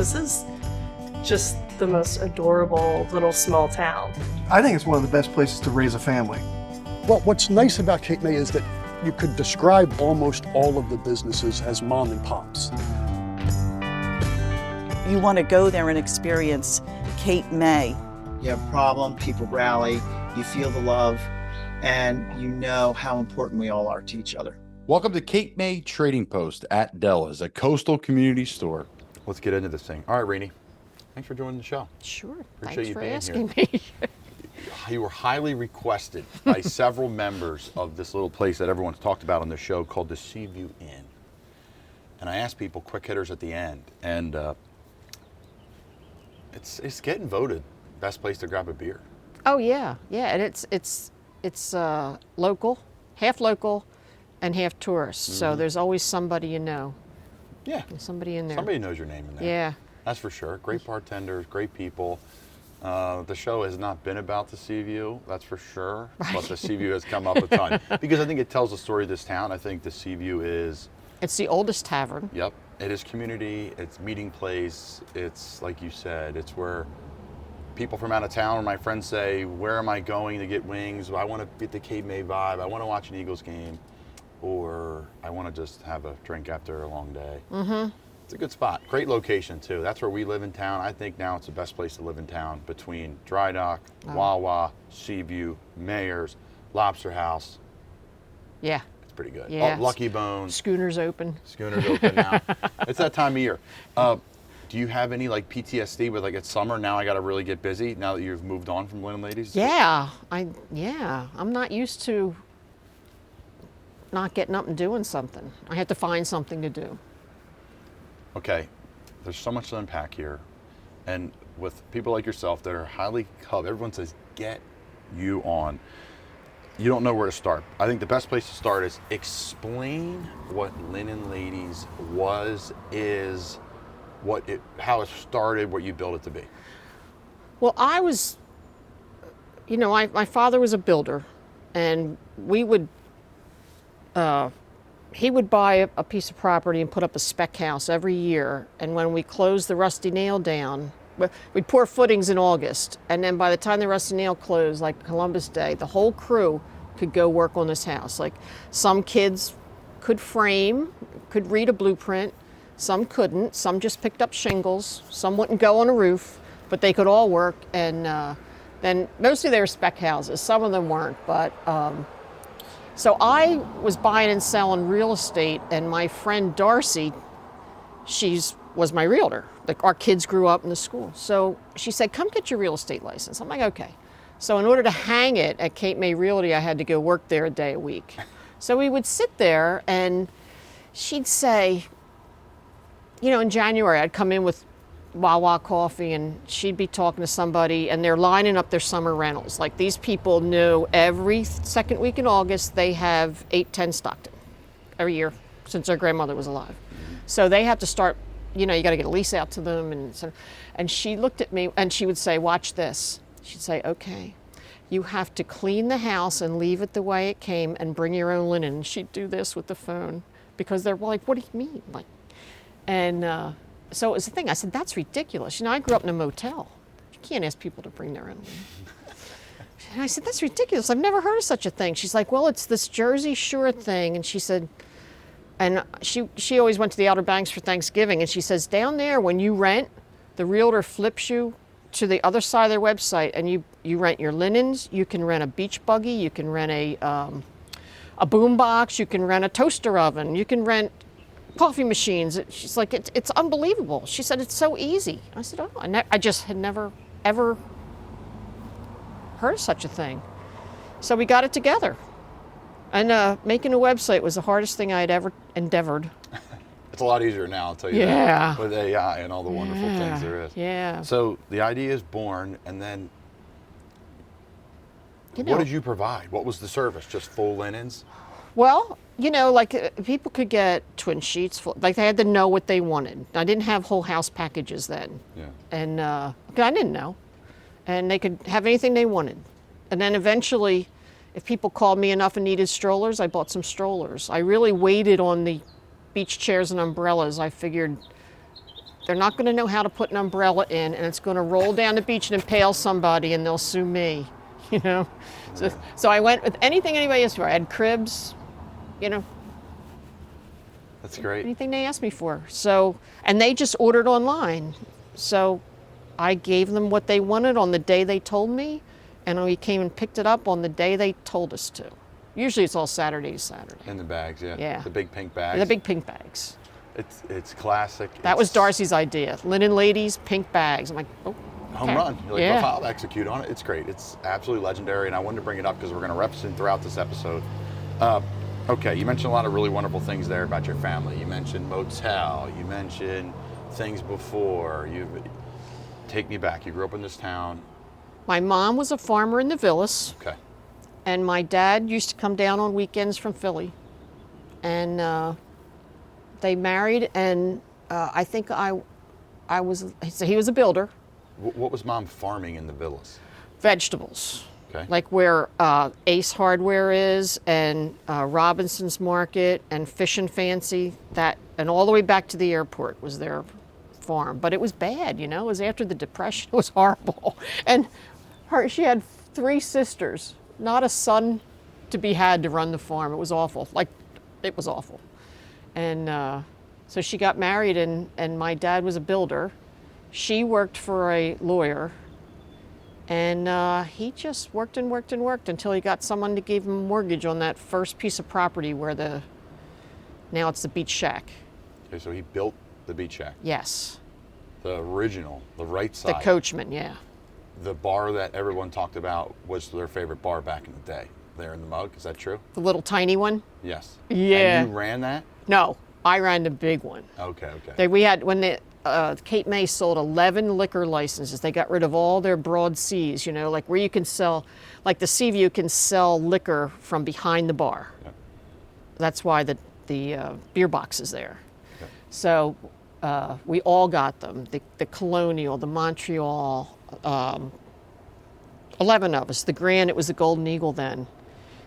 This is just the most adorable little small town. I think it's one of the best places to raise a family. Well, what's nice about Cape May is that you could describe almost all of the businesses as mom and pops. You want to go there and experience Cape May. You have a problem, people rally, you feel the love, and you know how important we all are to each other. Welcome to Cape May Trading Post at Della's, a coastal community store. Let's get into this thing. All right, Renie, thanks for joining the show. Sure. Appreciate Thanks you for being asking here. me. You were highly requested by several members of this little place that everyone's talked about on the show called the Seaview Inn. And I asked people quick hitters at the end, and it's getting voted best place to grab a beer. Oh yeah, and it's local, half and half tourist. So there's always somebody you know. Yeah. There's somebody in there. Somebody knows your name in there. Yeah. That's for sure. Great bartenders, great people. The show has not been about the Seaview, that's for sure, but the Seaview has come up a ton. Because I think it tells the story of this town. I think the Seaview is... It's the oldest tavern. Yep. It is community, it's meeting place, it's, like you said, it's where people from out of town, or my friends say, where am I going to get wings? I want to get the Cape May vibe, I want to watch an Eagles game, or I want to just have a drink after a long day. Mm-hmm. It's a good spot. Great location, too. That's where we live in town. I think now it's the best place to live in town between Dry Dock, Wawa, Seaview, Mayor's, Lobster House. Yeah. It's pretty good. Yeah. Oh, Lucky Bones. Schooner's open. Schooner's open now. It's that time of year. Do you have any like PTSD with like it's summer, now I got to really get busy now that you've moved on from Linen Ladies? Yeah. I'm not used to not getting up and doing something. I have to find something to do. Okay, there's so much to unpack here, and with people like yourself that are highly coveted, everyone says, get you on. You don't know where to start. I think the best place to start is explain what Linen Ladies is, how it started, what you built it to be. Well, I was, my father was a builder, and we would, he would buy a piece of property and put up a spec house every year. And when we closed the Rusty Nail down, we'd pour footings in August. And then by the time the Rusty Nail closed, like Columbus Day, the whole crew could go work on this house. Like some kids could frame, could read a blueprint, some couldn't, some just picked up shingles, some wouldn't go on a roof, but they could all work. And then mostly they were spec houses, some of them weren't, but so I was buying and selling real estate, and my friend Darcy, was my realtor. Like our kids grew up in the school. So she said, come get your real estate license. I'm like, okay. So in order to hang it at Cape May Realty, I had to go work there a day a week. So we would sit there and she'd say, in January, I'd come in with Wawa coffee and she'd be talking to somebody and they're lining up their summer rentals. Like these people knew every second week in August they have 8-10 Stockton every year since their grandmother was alive. So they have to start, you got to get a lease out to them. And she looked at me and she would say, watch this. She'd say, okay, you have to clean the house and leave it the way it came and bring your own linen. And she'd do this with the phone because they're like, what do you mean? So it was the thing. I said, that's ridiculous. I grew up in a motel. You can't ask people to bring their own linen. And I said, that's ridiculous. I've never heard of such a thing. She's like, well, it's this Jersey Shore thing. And she said, and she always went to the Outer Banks for Thanksgiving. And she says, down there, when you rent, the realtor flips you to the other side of their website and you rent your linens. You can rent a beach buggy. You can rent a boom box. You can rent a toaster oven. You can rent coffee machines. She's like, it's unbelievable. She said, it's so easy. I said, oh, I just had never, ever heard of such a thing. So we got it together. And making a website was the hardest thing I had ever endeavored. It's a lot easier now, I'll tell you that. With AI and all the wonderful things there is. Yeah. So the idea is born, and then what did you provide? What was the service? Just full linens? Well, people could get twin sheets. Like they had to know what they wanted. I didn't have whole house packages then. Yeah. And I didn't know. And they could have anything they wanted. And then eventually, if people called me enough and needed strollers, I bought some strollers. I really waited on the beach chairs and umbrellas. I figured They're not going to know how to put an umbrella in, and it's going to roll down the beach and impale somebody, and they'll sue me, you know. So I went with anything anybody asked for. I had cribs, you know, That's great. anything they asked me for. So, and they just ordered online. So I gave them what they wanted on the day they told me, and we came and picked it up on the day they told us to. Usually it's all Saturday to Saturday. In the bags, yeah. Yeah. The big pink bags. The big pink bags. It's classic. That was It's Darcy's idea. Linen ladies, pink bags. I'm like, oh, home okay. run. You're like, Yeah. well, I'll execute on it. It's great. It's absolutely legendary, and I wanted to bring it up because we're going to reference it throughout this episode. Okay, you mentioned a lot of really wonderful things there about your family. You mentioned motel. You mentioned things before. Take me back. You grew up in this town. My mom was a farmer in the Villas, Okay. and my dad used to come down on weekends from Philly. And they married, and I think he was a builder. What was mom farming in the villas? Vegetables. Okay. Like where Ace Hardware is, and Robinson's Market, and Fish and Fancy, and all the way back to the airport was their farm. But it was bad, you know. It was after the Depression. It was horrible. And she had 3 sisters, not a son to be had to run the farm. It was awful. Like, it was awful. And so she got married, and my dad was a builder. She worked for a lawyer. And he just worked and worked and worked until he got someone to give him a mortgage on that first piece of property where now it's the beach shack. Okay, so he built the beach shack. Yes. The original, the right The side. Coachman, yeah. The bar that everyone talked about was their favorite bar back in the day. There in the mug, is that true? The little tiny one? Yes. Yeah. And you ran that? No, I ran the big one. Okay, okay. We had, when Cape May sold 11 liquor licenses, they got rid of all their broad seas, you know, like where you can sell, like the Seaview can sell liquor from behind the bar. Yep. That's why the beer box is there. Okay. So we all got them, the Colonial, the Montreal, 11 of us. The Grand, it was the Golden Eagle then.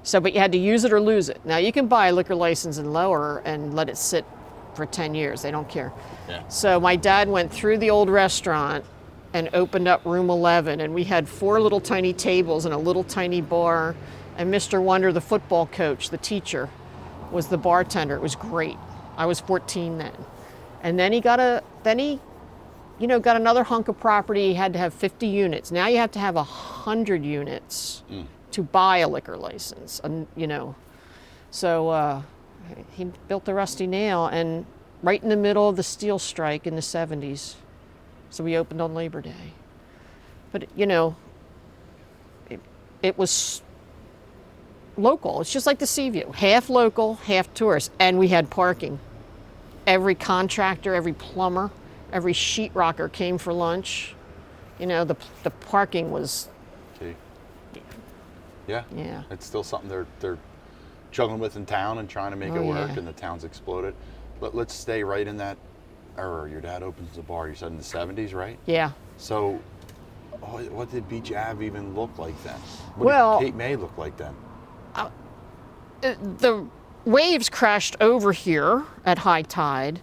So, but you had to use it or lose it. Now you can buy a liquor license in Lower and let it sit for 10 years. They don't care. Yeah. So my dad went through the old restaurant and opened up room 11, and we had 4 little tiny tables and a little tiny bar, and Mr. Wonder, the football coach, the teacher, was the bartender. It was great. I was 14 then. And then he got another hunk of property. He had to have 50 units. Now you have to have 100 units to buy a liquor license, and you know. So he built the Rusty Nail, and right in the middle of the steel strike in the 70s. So we opened on Labor Day. But you know, it was local. It's just like the Seaview, half local, half tourist, and we had parking. Every contractor, every plumber, every sheetrocker came for lunch. You know, the parking was. Okay. Yeah. Yeah. It's still something they're juggling with in town and trying to make it work, yeah. and the town's exploded. But let's stay right in that era. Your dad opens the bar, you said in the 70s, right? Yeah. So what did Beach Ave even look like then? What Well- did Cape May look like then? The waves crashed over here at high tide.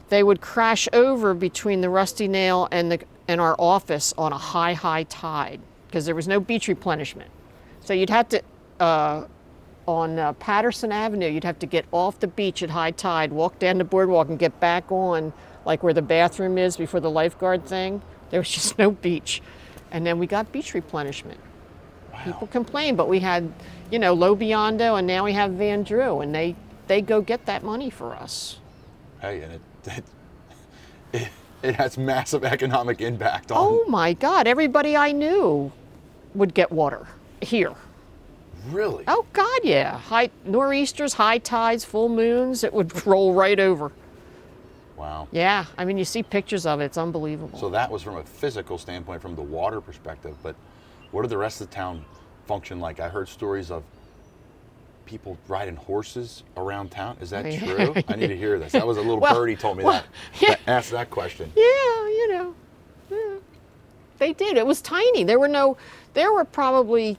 They would crash over between the Rusty Nail and our office on a high tide because there was no beach replenishment. So you'd have to, on Patterson Avenue, you'd have to get off the beach at high tide, walk down the boardwalk, and get back on, like where the bathroom is before the lifeguard thing. There was just no beach. And then we got beach replenishment. Wow. People complain, but we had, you know, Low Biondo, and now we have Van Drew, and they go get that money for us. Hey, and it has massive economic impact on. Oh my God, everybody I knew would get water here. Really? Oh God, yeah. High nor'easters, high tides, full moons, it would roll right over. Wow. Yeah, I mean, you see pictures of it, it's unbelievable. So that was from a physical standpoint, from the water perspective, but what did the rest of the town function like? I heard stories of people riding horses around town. Is that true? I need to hear this. That was a little birdie told me that. Asked that question. Yeah, you know, yeah. They did. It was tiny. There were probably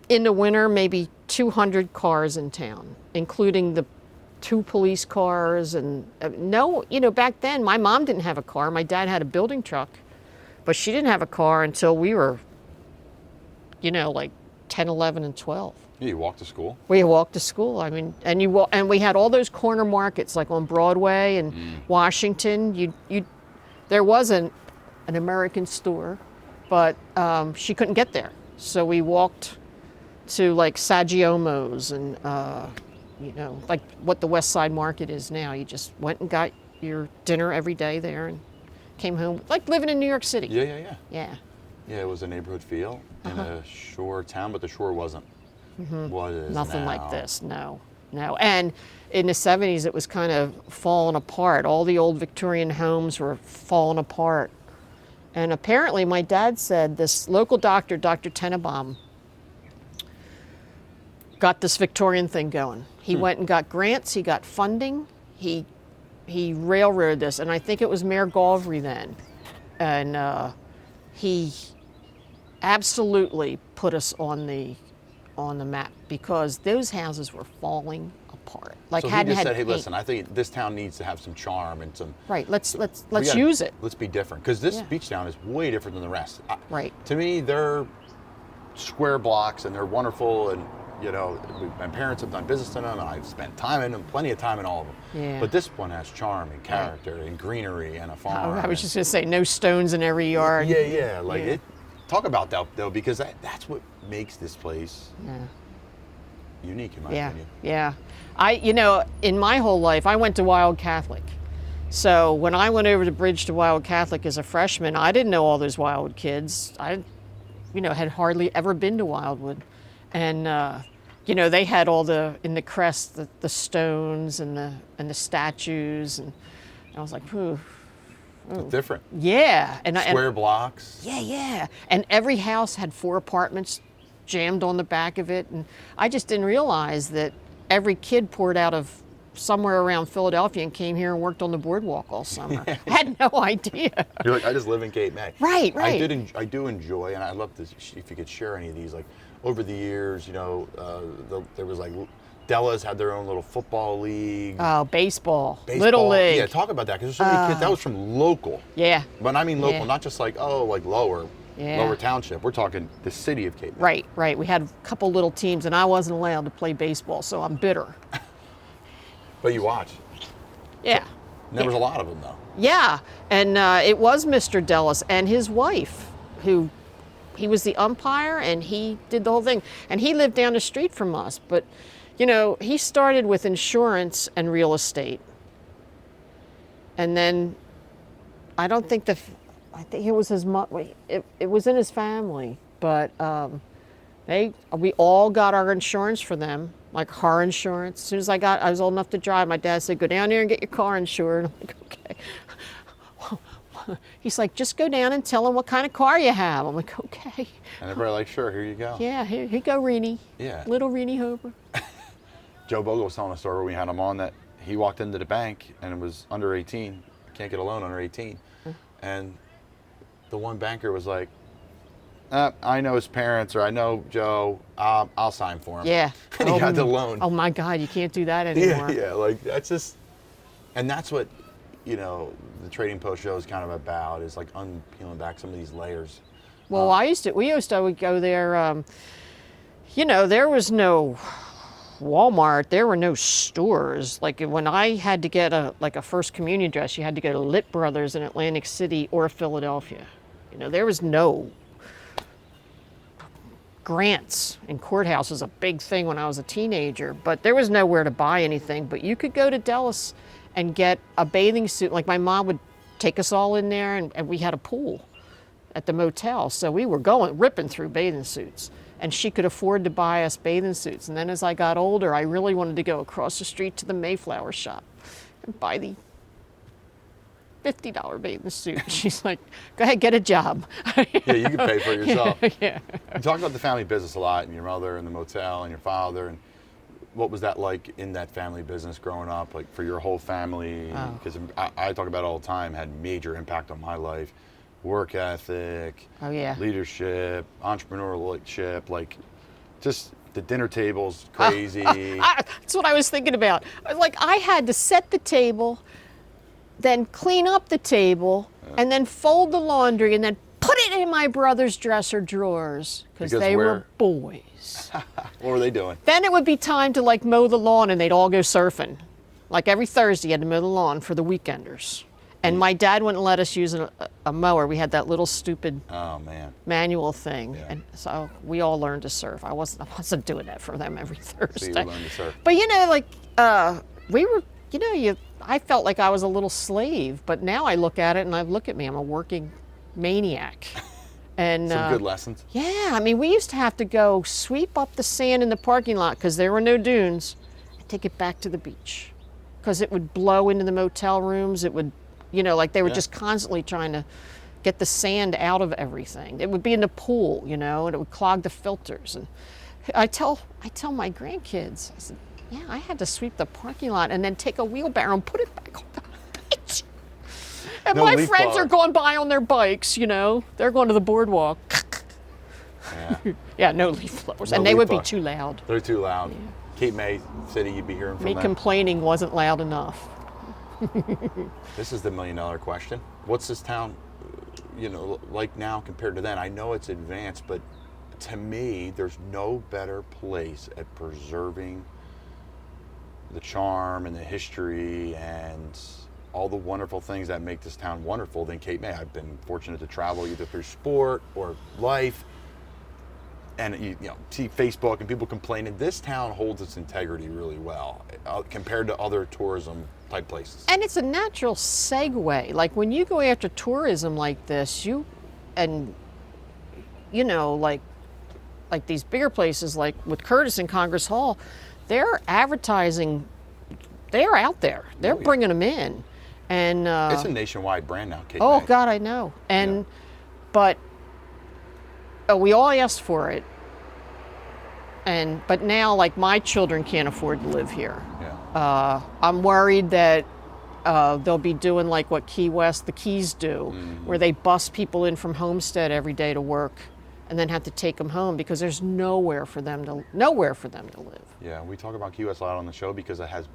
in the winter maybe 200 cars in town, including the 2 police cars, and no, back then my mom didn't have a car. My dad had a building truck, but she didn't have a car until we were, like 10, 11, and 12. Yeah, you walked to school. We walked to school. I mean, and we had all those corner markets like on Broadway and Washington. There wasn't an American store, but she couldn't get there, so we walked to like Saggiomo's and like what the West Side Market is now. You just went and got your dinner every day there and came home, like living in New York City. Yeah. Yeah. Yeah, it was a neighborhood feel in a shore town, but the shore wasn't what it is Nothing now. like this, no. And in the 70s, it was kind of falling apart. All the old Victorian homes were falling apart. And apparently, my dad said this local doctor, Dr. Tenenbaum, got this Victorian thing going. He went and got grants, he got funding, he railroaded this, and I think it was Mayor Galvry then. And he absolutely put us on the map because those houses were falling apart. Like So he hadn't just had said, "Hey, paint. listen, I think this town needs to have some charm and some." Right. Let's we gotta- use it. Let's be different because this Yeah. beach town is way different than the rest. Right. To me, they're square blocks and they're wonderful, and my parents have done business in them, and I've spent time in them, plenty of time in all of them. Yeah. But this one has charm and character and greenery and a farm. I was just going to say, no stones in every yard. Yeah. Like Yeah. it. Talk about that though, because that's what makes this place unique in my opinion. Yeah. In my whole life, I went to Wild Catholic. So when I went over the bridge to Wild Catholic as a freshman, I didn't know all those Wildwood kids. I, had hardly ever been to Wildwood. And, they had all in the crest, the stones and the statues. And I was like, whew. It's different. Yeah. Square blocks. Yeah. And every house had 4 apartments jammed on the back of it. And I just didn't realize that every kid poured out of somewhere around Philadelphia and came here and worked on the boardwalk all summer. I had no idea. You're like, I just live in Cape May. Right. I do enjoy, and I'd love to, if you could share any of these, like over the years, there was like, Della's had their own little football league. Oh, baseball. Little League. Yeah, talk about that, because there's so many kids. That was from local. Yeah. But I mean local, Yeah. not just like, lower township. We're talking the city of Cape May. Right. We had a couple little teams, and I wasn't allowed to play baseball, so I'm bitter. But you watch. Yeah. And there was a lot of them, though. Yeah, and it was Mr. Dellis and his wife, who he was the umpire, and he did the whole thing. And he lived down the street from us, but, he started with insurance and real estate. And then I think it was his mom. It was in his family, but we all got our insurance for them, like car insurance. As soon as I was old enough to drive, my dad said, "Go down there and get your car insured." I'm like, okay. He's like, "Just go down and tell them what kind of car you have." I'm like, okay. And everybody like, sure, here you go. Yeah, here you go, Renie. Yeah. Little Renie Hober. Joe Bogle was telling a story where we had him on that he walked into the bank and it was under 18. Can't get a loan under 18. And the one banker was like, I know his parents, or I know Joe, I'll sign for him. Yeah. And he got the loan. Oh my God, you can't do that anymore. Yeah, like that's just, and that's what, the Trading Post show is kind of about, is like unpeeling back some of these layers. Well, I would go there, there was no Walmart, there were no stores. Like when I had to get a First Communion dress, you had to go to Lit Brothers in Atlantic City or Philadelphia. There was no grants, and courthouse was a big thing when I was a teenager, but there was nowhere to buy anything. But you could go to Dellis and get a bathing suit. Like my mom would take us all in there, and we had a pool at the motel, so we were ripping through bathing suits, and she could afford to buy us bathing suits. And then as I got older, I really wanted to go across the street to the Mayflower shop and buy the $50 bathing suit. She's like, "Go ahead, get a job." Yeah, you can pay for it yourself. Yeah. You talk about the family business a lot, and your mother and the motel and your father, and what was that like in that family business growing up, like for your whole family? Because I talk about it all the time, had major impact on my life. Work ethic, Oh yeah. leadership, entrepreneurship, like just The dinner table's crazy. That's what I was thinking about. I had to set the table, then clean up the table, and then fold the laundry, and then put it in my brother's dresser drawers because they were boys. What were they doing? Then it would be time to mow the lawn, and they'd all go surfing. Like every Thursday, you had to mow the lawn for the weekenders. And my dad wouldn't let us use a mower. We had that little stupid manual thing. Yeah. And so we all learned to surf. I wasn't doing that for them every Thursday. So you learned to surf. But we were, I felt like I was a little slave, but now I look at it and I look at me, I'm a working maniac. And Some good lessons. yeah, I mean, we used to have to go sweep up the sand in the parking lot because there were no dunes and take it back to the beach because it would blow into the motel rooms. It would, they were just constantly trying to get the sand out of everything. It would be in the pool, and it would clog the filters. And I tell my grandkids, I said, yeah, I had to sweep the parking lot and then take a wheelbarrow and put it back on the beach. And No my leaf friends blower. are going by on their bikes, they're going to the boardwalk. Yeah. Yeah, no leaf blowers. No And they leaf would be blower. too loud. They're too loud. Cape May City, you'd be hearing from Me them. complaining wasn't loud enough. This is the $1 million question. What's this town, like now compared to then? I know it's advanced, but to me, there's no better place at preserving the charm and the history and all the wonderful things that make this town wonderful than Cape May. I've been fortunate to travel either through sport or life, and you see Facebook and people complaining. This town holds its integrity really well compared to other tourism type places. And it's a natural segue. Like when you go after tourism like this, like these bigger places like with Curtis and Congress Hall, they're advertising, they're out there. They're bringing them in. And It's a nationwide brand now, Cape oh May. God, I know. And but we all asked for it. But now, my children can't afford to live here. Yeah. I'm worried that they'll be doing like what Key West, the Keys do, where they bus people in from Homestead every day to work, and then have to take them home because there's nowhere for them to live. Yeah, we talk about Key West a lot on the show because it has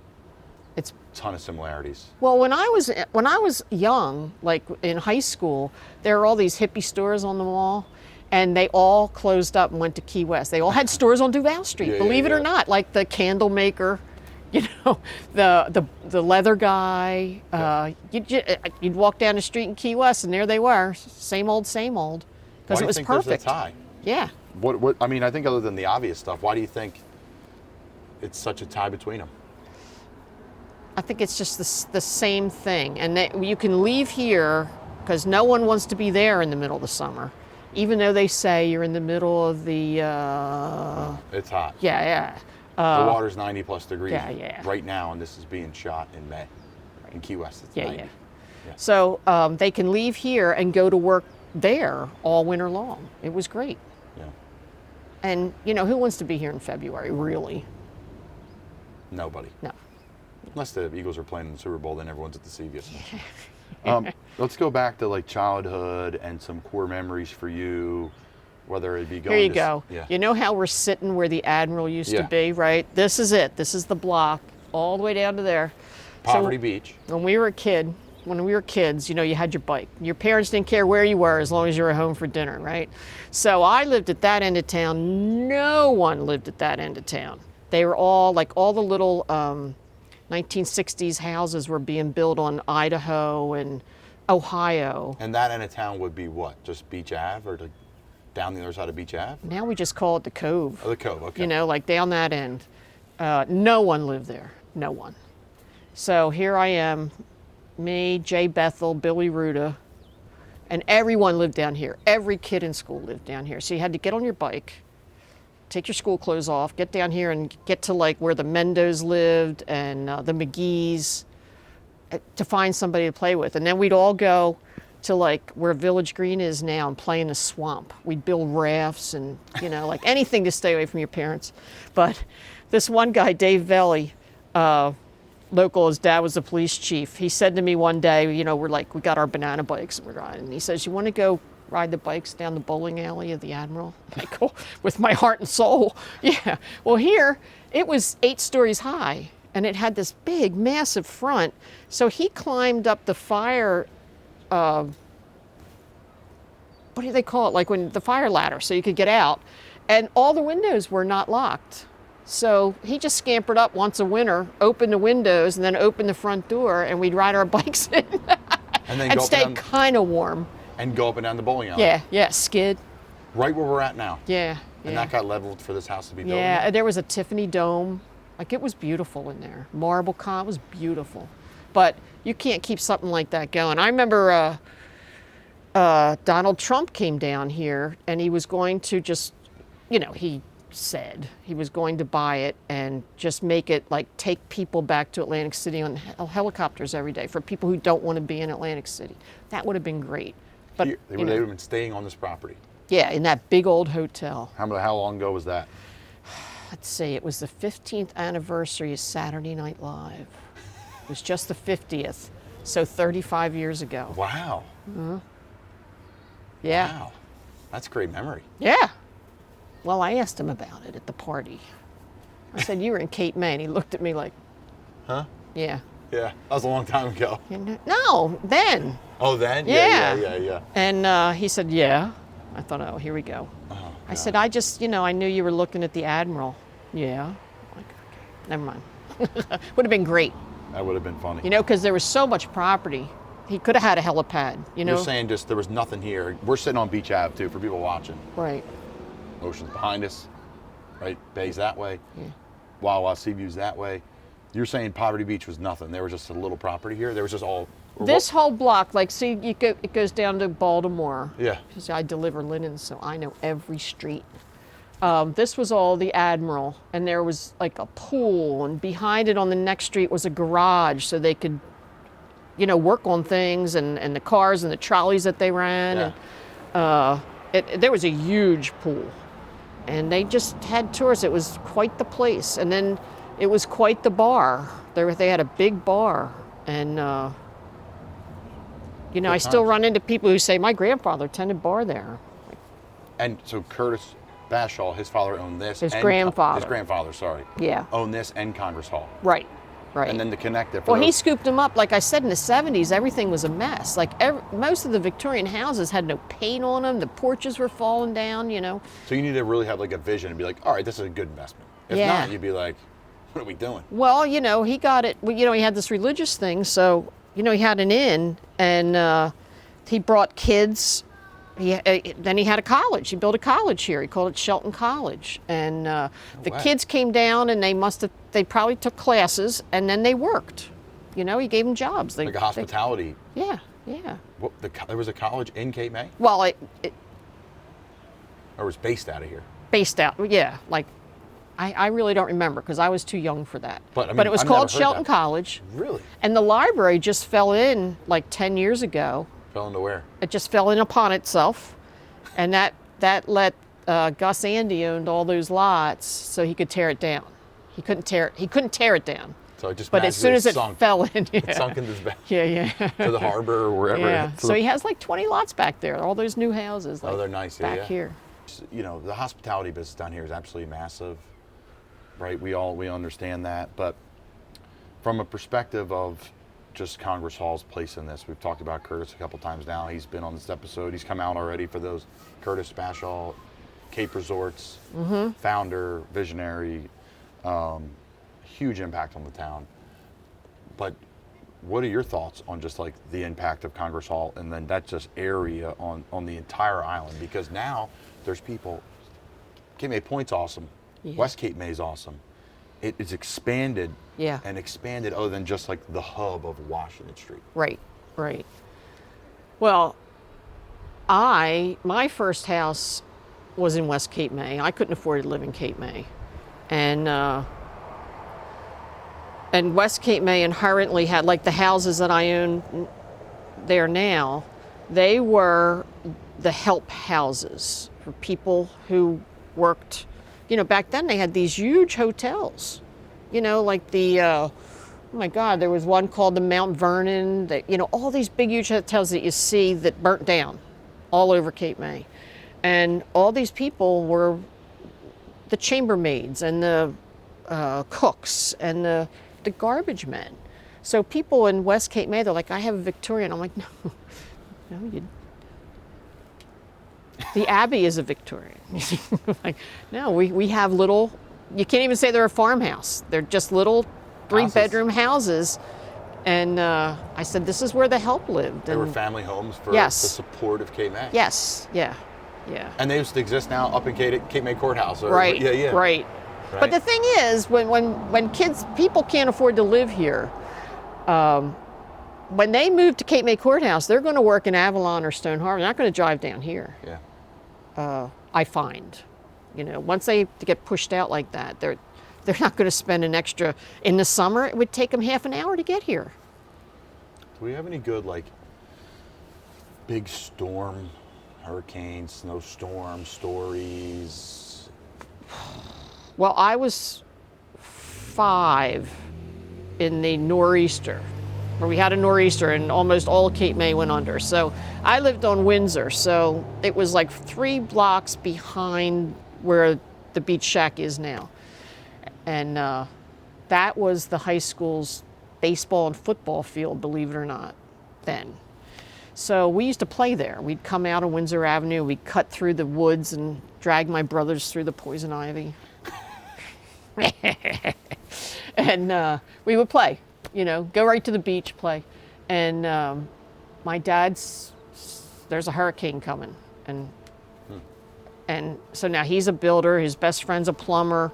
It's a ton of similarities. well, when I was young, like in high school, there were all these hippie stores on the mall. And they all closed up and went to Key West. They all had stores on Duval Street, Yeah, believe it yeah. or not, like the candle maker, the leather guy. You'd walk down the street in Key West, and there they were, same old, Why because do it you was think perfect. there's a tie? Yeah, What? I mean, I think other than the obvious stuff, why do you think it's such a tie between them? I think it's just the same thing, and you can leave here because no one wants to be there in the middle of the summer. Even though they say you're in the middle of the, It's hot. yeah. The water's 90 plus degrees yeah. right now, and this is being shot in May. In Key West, it's 90. Yeah. So they can leave here and go to work there all winter long. It was great. Yeah. And, who wants to be here in February, really? Nobody. No. Unless the Eagles are playing in the Super Bowl, then everyone's at the Seaview. Let's go back to childhood and some core memories for you, whether it be going Here you to go. Yeah. You know how we're sitting where the Admiral used to Yeah. be, right? This is it. This is the block all the way down to there. Poverty Beach. When we were kids, you had your bike. Your parents didn't care where you were as long as you were home for dinner, right? So I lived at that end of town. No one lived at that end of town. They were all the little 1960s houses were being built on Idaho and Ohio. And that end of town would be what? Just Beach Ave or down the other side of Beach Ave? Now we just call it the Cove. Oh, the Cove, okay. Down that end. No one lived there. No one. So here I am, me, Jay Bethel, Billy Ruda, and everyone lived down here. Every kid in school lived down here. So you had to get on your bike, take your school clothes off, get down here and get to where the Mendos lived and the McGee's to find somebody to play with. And then we'd all go to where Village Green is now and play in the swamp. We'd build rafts and, anything to stay away from your parents. But this one guy, Dave Velli, local, his dad was the police chief. He said to me one day, we got our banana bikes and we're riding. And he says, you want to go ride the bikes down the bowling alley of the Admiral, like, oh, with my heart and soul. Yeah. Well, here it was 8 stories high, and it had this big, massive front. So he climbed up the fire. What do they call it? Like when the fire ladder, so you could get out, and all the windows were not locked. So he just scampered up once a winter, opened the windows, and then opened the front door, and we'd ride our bikes in And then and go stay up and down, kind of warm. and go up and down the bowling alley. Yeah, skid. Right where we're at now. Yeah, And that got leveled for this house to be built. yeah. There was a Tiffany dome. Like, it was beautiful in there. Marble con was beautiful. But you can't keep something like that going. I remember Donald Trump came down here, and he was going to just, he said he was going to buy it and just make it like take people back to Atlantic City on helicopters every day for people who don't want to be in Atlantic City. That would have been great. But They would have been staying on this property. yeah, in that big old hotel. How long ago was that? Let's see, it was the 15th anniversary of Saturday Night Live. It was just the 50th, so 35 years ago. Wow. Yeah. Wow. That's a great memory. Yeah. Well, I asked him about it at the party. I said, you were in Cape May, and he looked at me like, Huh? yeah. Yeah. That was a long time ago. No, then. Oh, then? Yeah. Yeah. And he said, yeah. I thought, oh, here we go. Oh, I said, I just, I knew you were looking at the Admiral. Yeah. I'm like, okay, never mind. Would have been great, that would have been funny. because there was so much property. He could have had a helipad, You're saying just there was nothing here. We're sitting on Beach Ave, too, for people watching. Right. Ocean's behind us, right? Bay's that way. Yeah. Wawa Seaview's that way. You're saying Poverty Beach was nothing. There was just a little property here. There was just all. This whole block, like, see, it goes down to Baltimore. Yeah. Because I deliver linen, so I know every street. This was all the Admiral, and there was like a pool, and behind it on the next street was a garage, so they could, work on things and the cars and the trolleys that they ran. Yeah. And there was a huge pool, and they just had tours. It was quite the place, and then it was quite the bar. They had a big bar, and I still times. run into people who say, my grandfather tended bar there. And so Curtis Bashaw, his father owned this. His and grandfather. His grandfather, sorry. Yeah. Owned this and Congress Hall. Right. And then to connect it. For Well, he those- scooped them up. Like I said, in the 70s, everything was a mess. Like most of the Victorian houses had no paint on them. The porches were falling down, So you need to really have like a vision and be like, all right, this is a good investment. If Yeah. not, you'd be like, what are we doing? Well, he got it. Well, he had this religious thing. So, he had an inn, and he brought kids. Then he had a college. He built a college here. He called it Shelton College. And the way. kids came down, and they probably took classes, and then they worked. He gave them jobs. Like a hospitality. Yeah. There was a college in Cape May? Well, it Or was based out of here? based out, yeah. Like, I really don't remember because I was too young for that. But, I mean, it was I've called never heard Shelton that. College. Really? And the library just fell in like 10 years ago. Fell into where? It just fell in upon itself, and that let Gus Andy owned all those lots, so he could tear it down. He couldn't tear it down. So it just But as soon as it sunk. fell in, yeah. It sunk into yeah. to the harbor or wherever. Yeah. To So the- he has like 20 lots back there. All those new houses. Like, they're nice, yeah, back yeah. here. The hospitality business down here is absolutely massive, right? We understand that, but from a perspective of just Congress Hall's place in this, we've talked about Curtis a couple times now. He's been on this episode. He's come out already for those. Curtis Bashaw, Cape Resorts, founder, visionary, huge impact on the town. But what are your thoughts on just like the impact of Congress Hall and then that just area on the entire island? Because now there's people, Cape May Point's awesome, Yeah. West Cape May's awesome. It's expanded Yeah. and expanded other than just like the hub of Washington Street. Right. Well, my first house was in West Cape May. I couldn't afford to live in Cape May. And West Cape May inherently had, like the houses that I own there now, they were the help houses for people who worked. Back then they had these huge hotels, like the, oh my God, there was one called the Mount Vernon, that, all these big, huge hotels that you see that burnt down. all over Cape May. And all these people were the chambermaids and the cooks and the garbage men. So people in West Cape May, they're like, I have a Victorian. I'm like, no, the Abbey is a Victorian. Like, no, we have little, you can't even say they're a farmhouse. They're just little 3-bedroom houses. And I said, this is where the help lived. They were And family homes for Yes. the support of Cape May. yes, yeah. And they used to exist now up in Cape May Courthouse. Right, Yeah. right. But the thing is, when people can't afford to live here, when they move to Cape May Courthouse, they're going to work in Avalon or Stone Harbor. They're not going to drive down here. Yeah. I find, once they get pushed out like that, they're not going to spend an extra. In the summer, it would take them half an hour to get here. Do we have any good, like, big storm, hurricane, snowstorm stories? Well, I was 5 in the nor'easter, where we had a nor'easter and almost all of Cape May went under. So I lived on Windsor, so it was like 3 blocks behind where the beach shack is now. And that was the high school's baseball and football field, believe it or not, then. So we used to play there. We'd come out on Windsor Avenue, we'd cut through the woods and drag my brothers through the poison ivy. And we would play, go right to the beach, play. And my dad's, there's a hurricane coming. And so now he's a builder, his best friend's a plumber.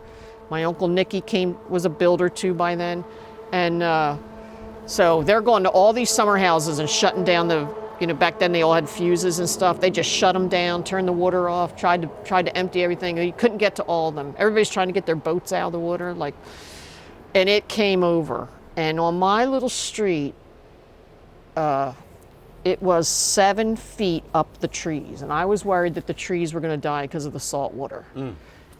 My Uncle Nicky was a builder too by then. And so they're going to all these summer houses and shutting down back then they all had fuses and stuff. They just shut them down, turned the water off, tried to empty everything. You couldn't get to all of them. Everybody's trying to get their boats out of the water, and it came over. And on my little street, it was 7 feet up the trees. And I was worried that the trees were going to die because of the salt water.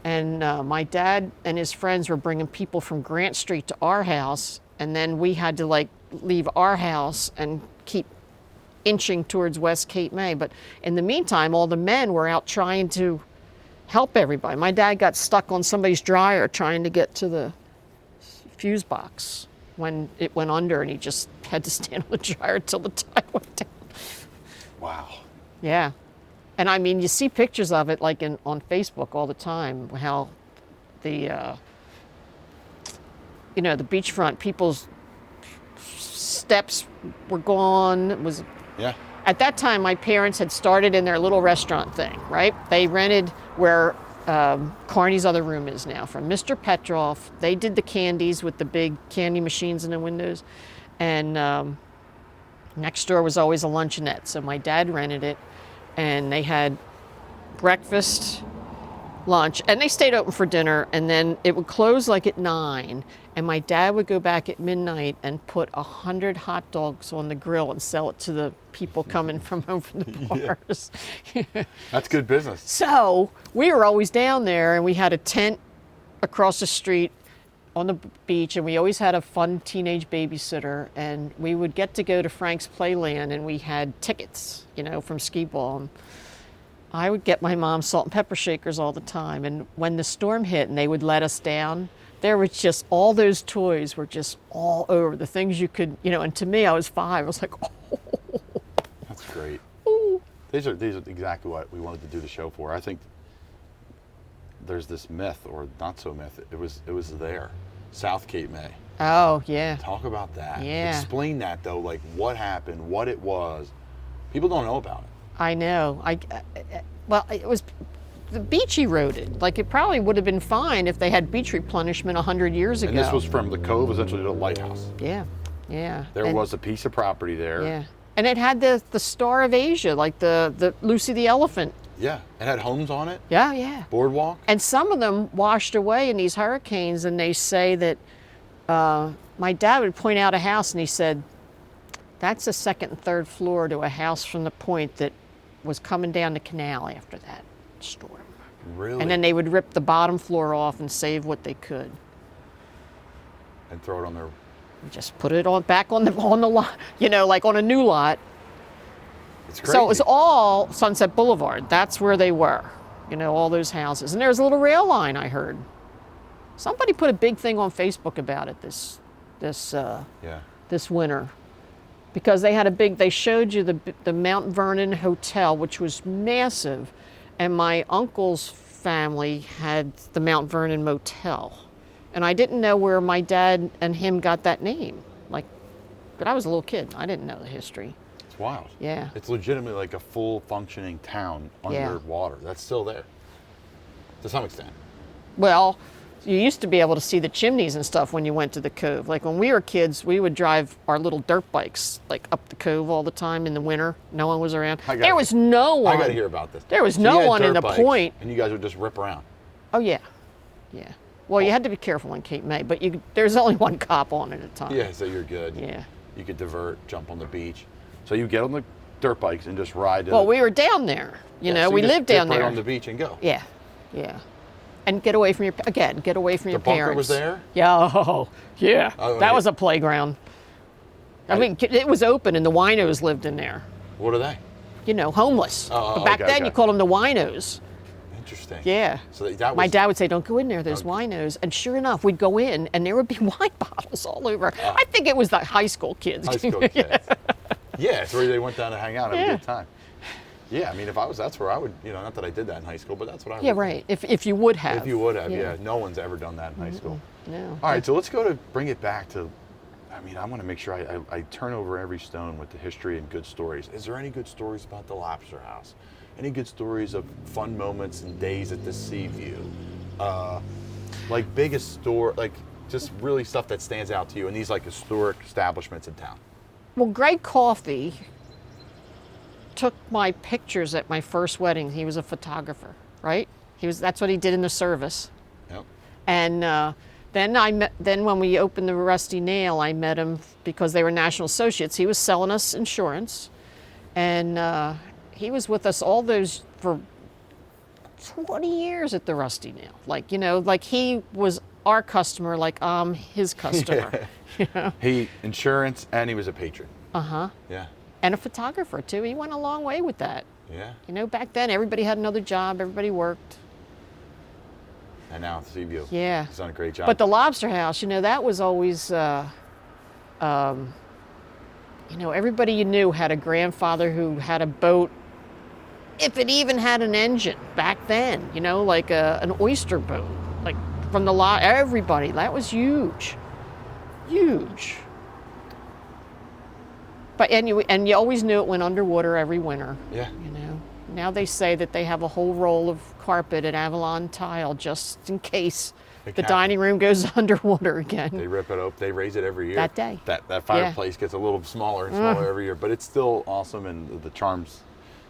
And my dad and his friends were bringing people from Grant Street to our house. And then we had to leave our house and keep inching towards West Cape May. But in the meantime, all the men were out trying to help everybody. My dad got stuck on somebody's dryer trying to get to the fuse box when it went under, and he just had to stand on the dryer until the tide went down. Wow. Yeah. And I mean, you see pictures of it on Facebook all the time, how the the beachfront, people's steps were gone. It was At that time, my parents had started in their little restaurant thing, right? They rented where Carney's other room is now from Mr. Petroff. They did the candies with the big candy machines in the windows. And next door was always a luncheonette. So my dad rented it, and they had breakfast, lunch, and they stayed open for dinner, and then it would close at 9, and my dad would go back at midnight and put 100 hot dogs on the grill and sell it to the people coming from home from the bars. That's good business. So we were always down there, and we had a tent across the street on the beach, and we always had a fun teenage babysitter, and we would get to go to Frank's Playland, and we had tickets, from skee ball. And I would get my mom salt and pepper shakers all the time, and when the storm hit and they would let us down, there was just all those toys were just all over, the things you could, and to me, I was 5, I was like, oh. That's great. Ooh. These are exactly what we wanted to do the show for. I think there's this myth, or not so myth, it was there, South Cape May. Oh, yeah. Talk about that. Yeah. Explain that, though, what happened, what it was. People don't know about it. I know. Well, it was the beach eroded. It probably would have been fine if they had beach replenishment 100 years ago. And this was from the cove, essentially, to the lighthouse. Yeah, yeah. There was a piece of property there. Yeah, and it had the Star of Asia, the Lucy the Elephant. Yeah, it had homes on it. Yeah, yeah. Boardwalk. And some of them washed away in these hurricanes, and they say that my dad would point out a house, and he said, that's the 2nd and 3rd floor to a house from the point that was coming down the canal after that storm. Really? And then they would rip the bottom floor off and save what they could. And throw it on their... Just put it back on the lot, on a new lot. It's crazy. So it was all Sunset Boulevard. That's where they were, you know, all those houses. And there was a little rail line, I heard. Somebody put a big thing on Facebook about it this winter, because they showed you the Mount Vernon Hotel, which was massive, and my uncle's family had the Mount Vernon Motel. And I didn't know where my dad and him got that name. But I was a little kid. I didn't know the history. It's wild. Yeah. It's legitimately like a full functioning town underwater. That's still there to some extent. Well, you used to be able to see the chimneys and stuff when you went to the cove. Like when we were kids, we would drive our little dirt bikes like up the cove all the time in the winter. No one was around. There was no one. I got to hear about this. There was So no you had one in dirt the bikes, point. and you guys would just rip around. Oh yeah, yeah. Well, you had to be careful in Cape May, but there's only one cop on at a time. Yeah, so you're good. Yeah. You could divert, jump on the beach. So you get on the dirt bikes and just ride. Well, we were down there. You know, so we just lived down dip there. Right on the beach and go. Yeah, yeah. And get away from your your parents. The bunker was there? Yeah, oh, yeah. That was a playground. I mean, it was open, and the winos lived in there. What are they? You know, homeless. But back then, you called them the winos. Interesting. Yeah. So that was, my dad would say, "Don't go in there. There's winos." And sure enough, we'd go in, and there would be wine bottles all over. I think it was the high school kids. High school kids. Yeah, it's where they went down to hang out and have a good time. Yeah, I mean, that's where I would, you know, not that I did that in high school, but that's what I would. Yeah, right. If you would have. If you would have, yeah. No one's ever done that in high school. No. All right, so let's go to bring it back to, I mean, I want to make sure I turn over every stone with the history and good stories. Is there any good stories about the Lobster House? Any good stories of fun moments and days at the Sea View? Like biggest store, like just really stuff that stands out to you in these like historic establishments in town? Well, Greg Coffey took my pictures at my first wedding. He was a photographer, right? That's what he did in the service. Yep. And then when we opened the Rusty Nail, I met him because they were national associates. He was selling us insurance, and he was with us all those for 20 years at the Rusty Nail. Like, you know, like he was our customer, like I'm his customer. You know? He insurance and he was a patron. Uh-huh. Yeah. And a photographer too. He went a long way with that. Yeah. You know, back then everybody had another job, everybody worked. And now at the Sea View. Yeah. He's done a great job. But the Lobster House, you know, that was always, you know, everybody you knew had a grandfather who had a boat, if it even had an engine back then, you know, like an oyster boat, like from everybody. That was huge, huge. But and you always knew it went underwater every winter. Yeah. You know, now they say that they have a whole roll of carpet at Avalon Tile just in case the dining room goes underwater again. They rip it up. They raise it every year. That day. That fireplace gets a little smaller and smaller every year, but it's still awesome, and the charms,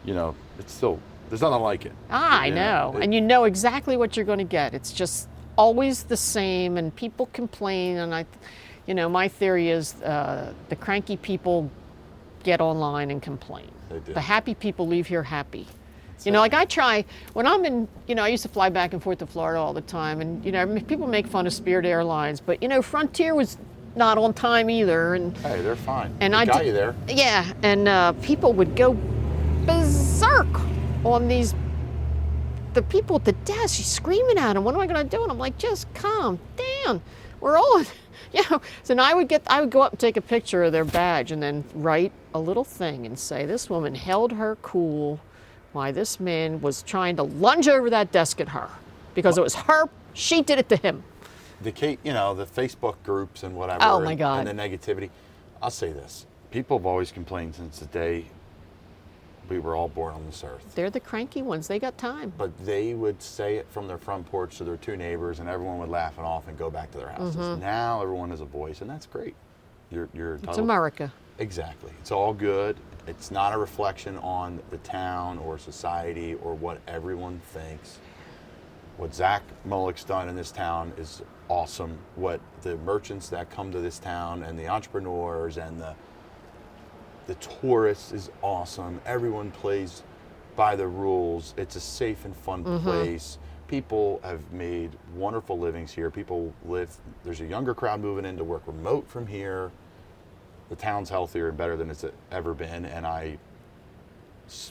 you know, it's still, there's nothing like it. I know. And you know exactly what you're going to get. It's just always the same, and people complain, and you know, my theory is the cranky people get online and complain. They do. The happy people leave here happy. You know, like I try, when I'm in, you know, I used to fly back and forth to Florida all the time, and, you know, people make fun of Spirit Airlines, but, you know, Frontier was not on time either. And hey, they're fine. And I got you there. Yeah, and people would go berserk on the people at the desk, screaming at them, what am I going to do? And I'm like, just calm down. We're all, you know. So now I would go up and take a picture of their badge and then write a little thing and say, this woman held her cool while this man was trying to lunge over that desk at her because it was her, she did it to him. You know, the Facebook groups and whatever. Oh my God. And the negativity. I'll say this. People have always complained since the day we were all born on this earth. They're the cranky ones. They got time. But they would say it from their front porch to their two neighbors, and everyone would laugh it off and go back to their houses. Now everyone has a voice, and that's great. You're It's America. Exactly. It's all good. It's not a reflection on the town or society or what everyone thinks. What Zach Mullick's done in this town is awesome. What the merchants that come to this town and the entrepreneurs and the tourists is awesome. Everyone plays by the rules. It's a safe and fun place. People have made wonderful livings here. People live, there's a younger crowd moving in to work remote from here. The town's healthier and better than it's ever been, and I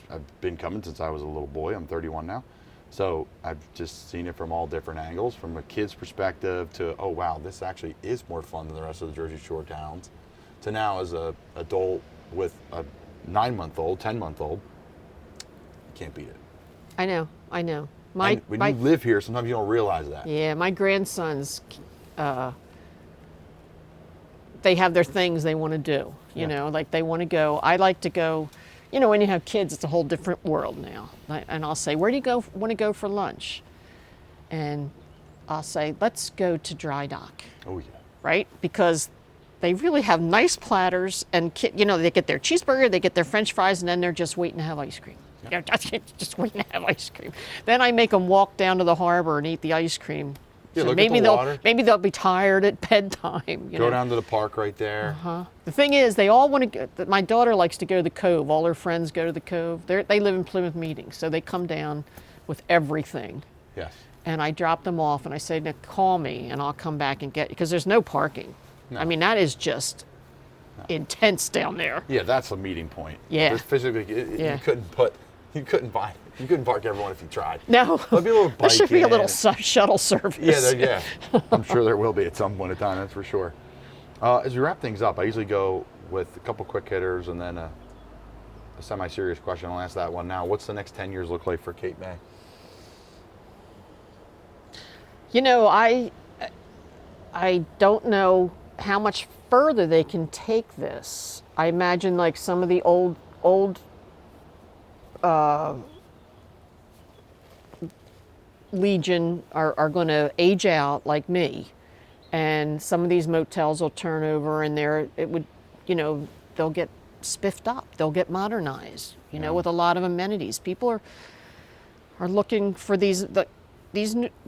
I've been coming since I was a little boy. I'm 31 now. So I've just seen it from all different angles, from a kid's perspective to, oh wow, this actually is more fun than the rest of the Jersey Shore towns, to now as a adult with a 9-month-old, 10-month-old, can't beat it. I know. And when you live here, sometimes you don't realize that. Yeah, my grandsons, they have their things they want to do. You know, like they want to go. I like to go. You know, when you have kids, it's a whole different world now. And I'll say, where do you want to go for lunch? And I'll say, let's go to Dry Dock. Oh yeah. Right? Because they really have nice platters, and you know, they get their cheeseburger, they get their French fries, and then they're just waiting to have ice cream. Yeah. Just waiting to have ice cream. Then I make them walk down to the harbor and eat the ice cream. Yeah, So look maybe at the water. maybe they'll be tired at bedtime. You Go know? down to the park right there. The thing is, they all want to go. My daughter likes to go to the Cove. All her friends go to the Cove. They live in Plymouth Meeting, so they come down with everything. Yes. And I drop them off, and I say, "Now call me, and I'll come back and get you," because there's no parking. No. I mean, that is just intense down there. Yeah, that's a meeting point. Yeah. There's physically, Yeah. you couldn't park everyone if you tried. No, There'll be a little there should be a bike little in. shuttle service. Yeah. I'm sure there will be at some point in time, that's for sure. As we wrap things up, I usually go with a couple quick hitters and then a semi-serious question. I'll ask that one now. What's the next 10 years look like for Cape May? You know, I don't know how much further they can take this. I imagine like some of the old Legion are going to age out like me, and some of these motels will turn over, and they'll get spiffed up, they'll get modernized, with a lot of amenities. People are looking for the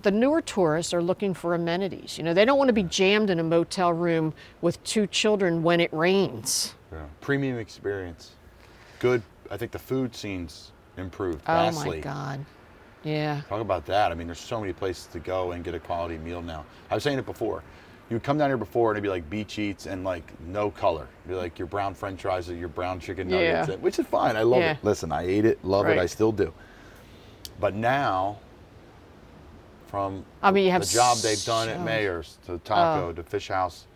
newer tourists are looking for amenities. They don't want to be jammed in a motel room with 2 children when it rains. Yeah. Premium experience. Good. I think the food scene's improved Oh vastly. my God. Yeah. Talk about that. I mean, there's so many places to go and get a quality meal now. I was saying it before. You would come down here before and it'd be like beach eats and like no color. It'd be like your brown french fries or your brown chicken nuggets, Yeah. which is fine. I love Yeah. it. Listen, I ate it, love it, Right. I still do. But now, from You have the job they've done at so- Mayor's to Taco to Fish House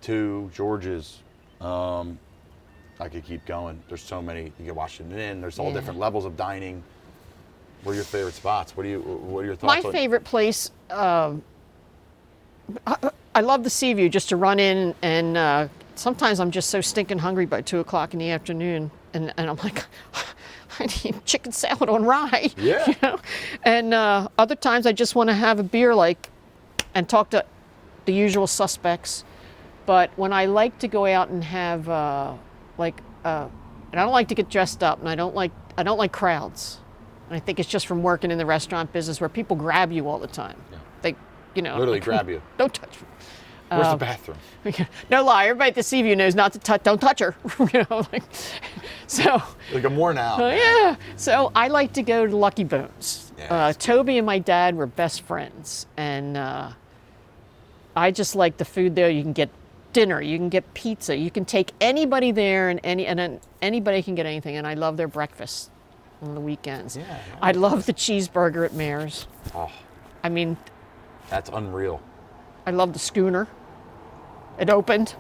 to George's, I could keep going. There's so many. You get Washington Inn. There's all Yeah. different levels of dining. What are your favorite spots? What are your thoughts My on? favorite place, I love the sea view, just to run in, and sometimes I'm just so stinking hungry by 2 o'clock in the afternoon, and I'm like, I need chicken salad on rye. Yeah. And other times I just want to have a beer, and talk to the usual suspects. But when I like to go out and have and I don't like to get dressed up, and I don't like crowds. And I think it's just from working in the restaurant business where people grab you all the time. Yeah. They, Literally grab you. Don't touch me. Where's the bathroom? No lie, everybody at the sea view knows not to touch. Don't touch her. So. Like a more now. Yeah. So I like to go to Lucky Bones. Yeah, Toby and my dad were best friends, and I just like the food there. You can get dinner, you can get pizza, you can take anybody there, and anybody can get anything. And I love their breakfast on the weekends. Yeah, I love the cheeseburger at Mayor's. Oh, I mean, that's unreal. I love the schooner. It opened.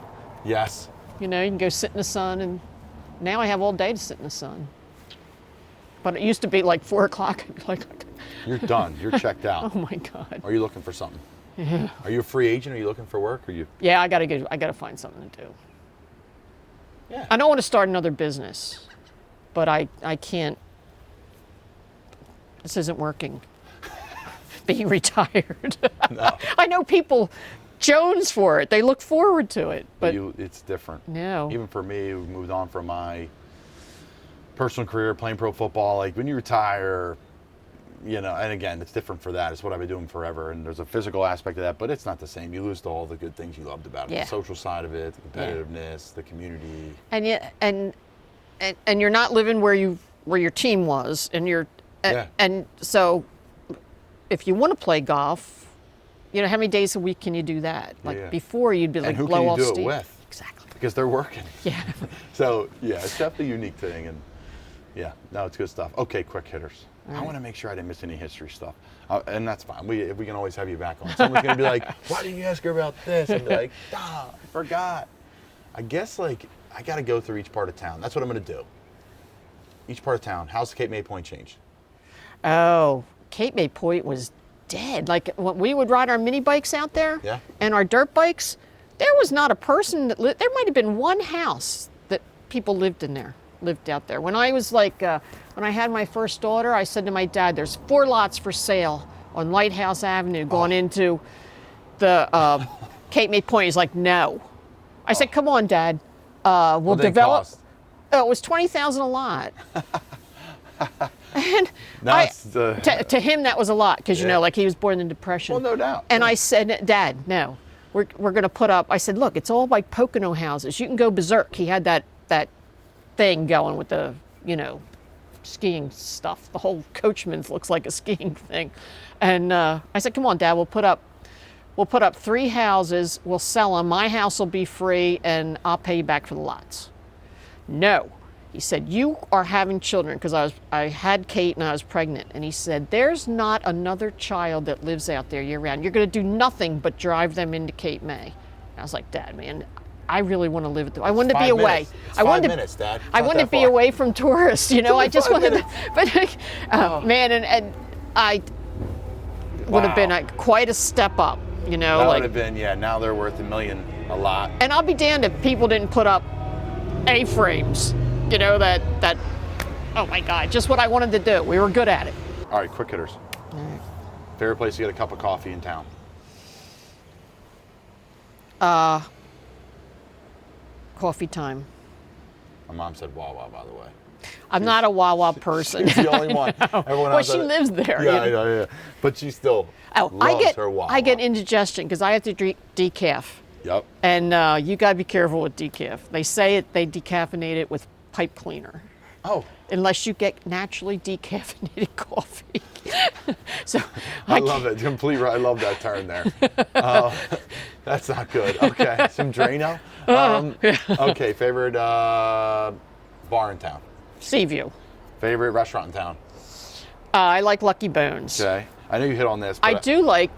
Yes. You can go sit in the sun, and now I have all day to sit in the sun. But it used to be like 4 o'clock. You're done. You're checked out. Oh my God. Are you looking for something? Yeah. Are you a free agent? Are you looking for work? Or you? Yeah, I gotta find something to do. Yeah. I don't want to start another business, but I can't. This isn't working. Being retired. No. I know people jones for it. They look forward to it, but It's different. no. Even for me, who moved on from my personal career playing pro football, like when you retire, and again, it's different for that. It's what I've been doing forever, and there's a physical aspect of that, but it's not the same. You lose all the good things you loved about it, Yeah. the social side of it, the competitiveness, the community. And yet, and you're not living where your team was, and Yeah. and so if you want to play golf, how many days a week can you do that? Yeah. Before you'd be like And who blow can you off do it steam. with? Exactly. Because they're working. Yeah. So yeah, it's definitely a unique thing, and Yeah, no, it's good stuff. Okay, quick hitters. I want to make sure I didn't miss any history stuff. And that's fine. We can always have you back on. Someone's going to be like, why didn't you ask her about this? And be like, I forgot. I guess, like, I got to go through each part of town. That's what I'm going to do. Each part of town. How's Cape May Point changed? Oh, Cape May Point was dead. Like, when we would ride our mini bikes out there and our dirt bikes, there was not a person that lived. There might have been one house that people lived out there. When I was like, when I had my first daughter, I said to my dad, there's 4 lots for sale on Lighthouse Avenue going into the Cape May Point. He's like, no. I said, come on, Dad. We'll develop. Oh, it was $20,000 a lot. And to him, that was a lot because, you know, like he was born in the Depression. Well, no doubt. And I said, Dad, no. We're going to put up, I said, look, it's all like Pocono houses. You can go berserk. He had that thing going with the, you know, skiing stuff. The whole Coachman's looks like a skiing thing. And I said, come on, Dad, we'll put up 3 houses. We'll sell them. My house will be free, and I'll pay you back for the lots. No. He said, you are having children, because I had Kate and I was pregnant. And he said, there's not another child that lives out there year round. You're going to do nothing but drive them into Cape May. And I was like, Dad, man, I really want to live at I wanted to be away. It's 5 minutes, Dad. I wanted to be away from tourists, you know. I just wanted to, but man, and I would have been quite a step up, you know. That would have been, now they're worth $1 million a lot. And I'll be damned if people didn't put up A-frames, you know, that, oh my God, just what I wanted to do. We were good at it. All right, quick hitters. All right. Favorite place to get a cup of coffee in town? Coffee time. My mom said Wawa, by the way. I'm not a Wawa person. She's the only one. No. Everyone Well, else she lives there. Yeah, yeah. But she still loves her Wawa. I get indigestion because I have to drink decaf. Yep. And you got to be careful with decaf. They say they decaffeinate it with pipe cleaner. Oh. Unless you get naturally decaffeinated coffee. So I love it. I love that turn there. That's not good. Okay. Some Drano. Okay. Favorite bar in town? Seaview. Favorite restaurant in town? I like Lucky Bones. Okay. I know you hit on this. But I do like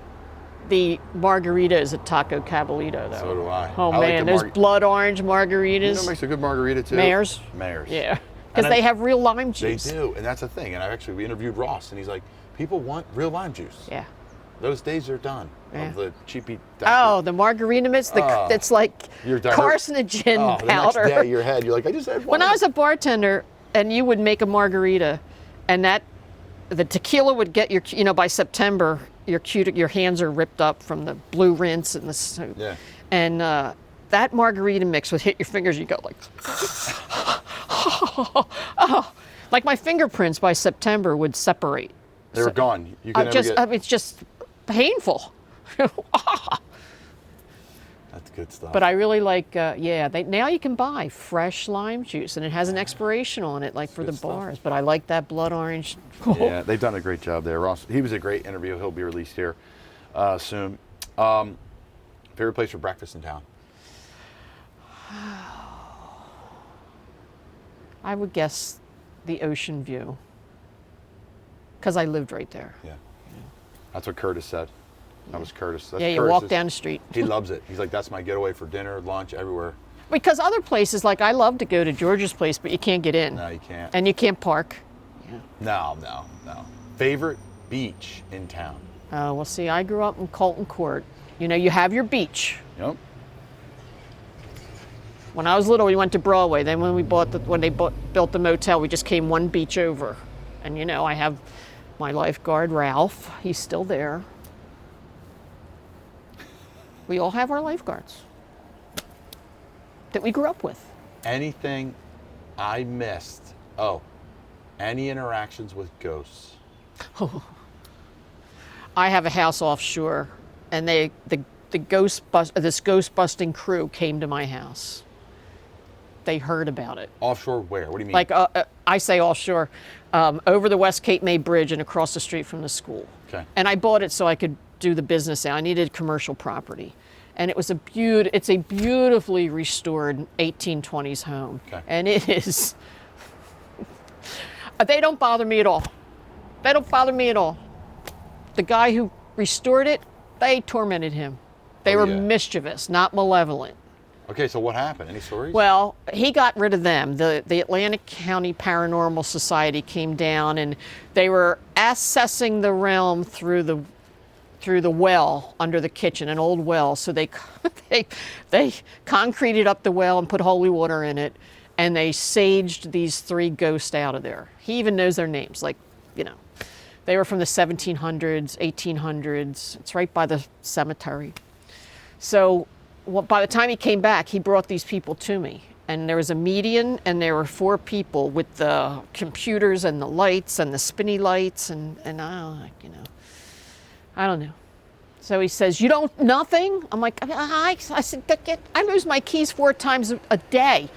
the margaritas at Taco Caballito, though. So do I. Oh, man, those blood orange margaritas. You know what makes a good margarita, too? Mayors. Yeah. Because they have real lime juice. They do, and that's the thing. And we interviewed Ross, and he's like, people want real lime juice. Yeah. Those days are done. Yeah. Of the cheapy. Oh, the margarita mix. It's like carcinogen powder. The next day, your head, you're like, I just had one. When I was a bartender, and you would make a margarita, and the tequila would get by September, your hands are ripped up from the blue rinse and the. Yeah. And that margarita mix would hit your fingers. You go like. Like my fingerprints by September would separate. They were gone. You can never get. It's just painful. That's good stuff. But I really like, now you can buy fresh lime juice, and it has an expiration on it, like for the bars. But I like that blood orange. Yeah, they've done a great job there. Ross, he was a great interview. He'll be released here soon. Favorite place for breakfast in town? I would guess the Ocean View, because I lived right there. Yeah. That's what Curtis said. That was Curtis. That's you walk down the street. He loves it. He's like, that's my getaway for dinner, lunch, everywhere. Because other places, like I love to go to George's place, but you can't get in. No, you can't. And you can't park. Yeah. No. Favorite beach in town? Well, see, I grew up in Colton Court. You know, you have your beach. Yep. When I was little, we went to Broadway. Then when they built the motel, we just came one beach over. And you know, I have my lifeguard, Ralph. He's still there. We all have our lifeguards that we grew up with. Anything I missed? Oh, any interactions with ghosts? I have a house offshore, and this ghost busting crew came to my house. They heard about it. Offshore where? What do you mean? Like I say offshore, over the West Cape May Bridge and across the street from the school. Okay. And I bought it so I could do the business out. I needed commercial property. And it's a beautifully restored 1820s home. Okay. And it is They don't bother me at all. They don't bother me at all. The guy who restored it, they tormented him. They were mischievous, not malevolent. Okay, so what happened? Any stories? Well, he got rid of them. The Atlantic County Paranormal Society came down, and they were assessing the realm through the well under the kitchen, an old well. So they concreted up the well and put holy water in it, and they saged these 3 ghosts out of there. He even knows their names, like, you know, they were from the 1700s, 1800s. It's right by the cemetery. So by the time he came back, he brought these people to me. And there was a medium, and there were 4 people with the computers and the lights and the spinny lights, and I don't know. So he says, "You don't, nothing?" I'm like, I said, "I lose my keys 4 times a day.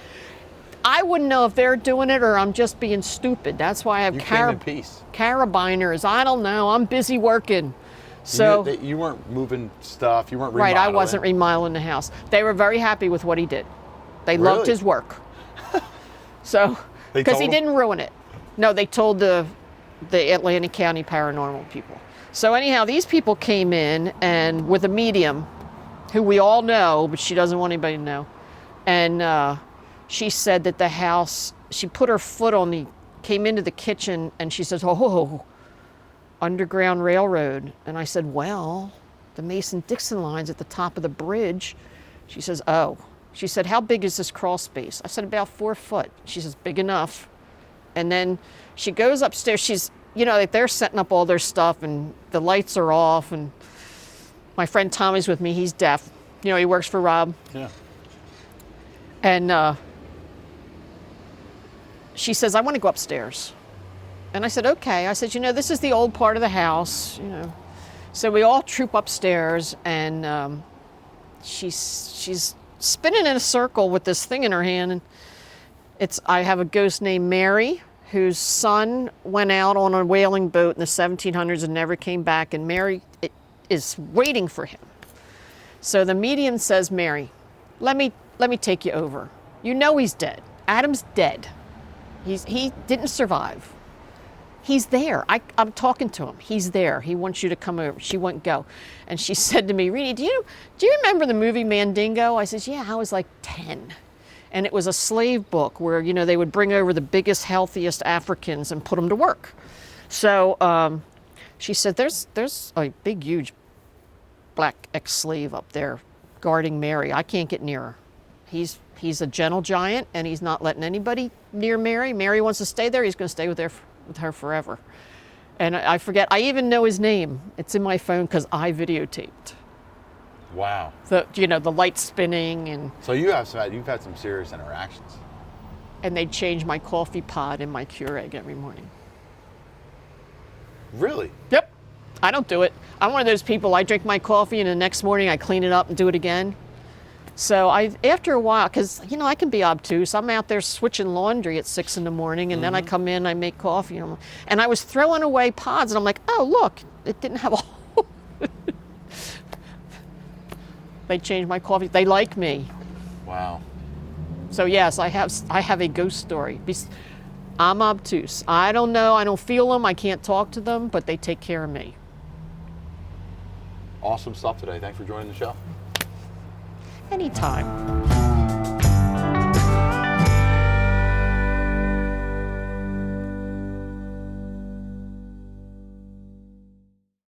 I wouldn't know if they're doing it or I'm just being stupid. That's why I have carabiners. I don't know. I'm busy working." So you weren't moving stuff. You weren't right. remodeling. I wasn't remodeling the house. They were very happy with what he did. They loved his work. So because he didn't ruin it. No, they told the Atlantic County Paranormal people. So anyhow, these people came in and with a medium, who we all know, but she doesn't want anybody to know, and she said that the house. She put her foot on came into the kitchen, and she says, "Oh, Underground Railroad." And I said, "Well, the Mason-Dixon line's at the top of the bridge." She says, "Oh." She said, "How big is this crawl space?" I said, "About 4 foot." She says, "Big enough." And then she goes upstairs. She's, like they're setting up all their stuff and the lights are off. And my friend Tommy's with me. He's deaf. He works for Rob. Yeah. And she says, "I want to go upstairs." And I said, "Okay." I said, "This is the old part of the house, So we all troop upstairs, and she's spinning in a circle with this thing in her hand. And I have a ghost named Mary, whose son went out on a whaling boat in the 1700s and never came back. And Mary is waiting for him. So the medium says, "Mary, let me take you over. He's dead. Adam's dead. He didn't survive. He's there. I'm talking to him. He's there. He wants you to come over." She wouldn't go. And she said to me, "Renie, do you remember the movie Mandingo?" I said, "Yeah, I was like 10. And it was a slave book where, they would bring over the biggest, healthiest Africans and put them to work." So she said, there's a big, huge black ex-slave up there guarding Mary. I can't get near her. He's a gentle giant, and he's not letting anybody near Mary. Mary wants to stay there. He's going to stay with her forever. And I forget. I even know his name. It's in my phone because I videotaped. Wow. The light spinning and. So you've had some serious interactions. And they'd change my coffee pod and my Keurig every morning. Really? Yep. I don't do it. I'm one of those people. I drink my coffee and the next morning I clean it up and do it again. So after a while, because, I can be obtuse. I'm out there switching laundry at 6 in the morning, and then I come in, I make coffee. And I was throwing away pods, and I'm like, "Oh, look, it didn't have a hole." They changed my coffee. They like me. Wow. So yes, I have a ghost story. I'm obtuse. I don't know. I don't feel them. I can't talk to them, but they take care of me. Awesome stuff today. Thanks for joining the show. Anytime.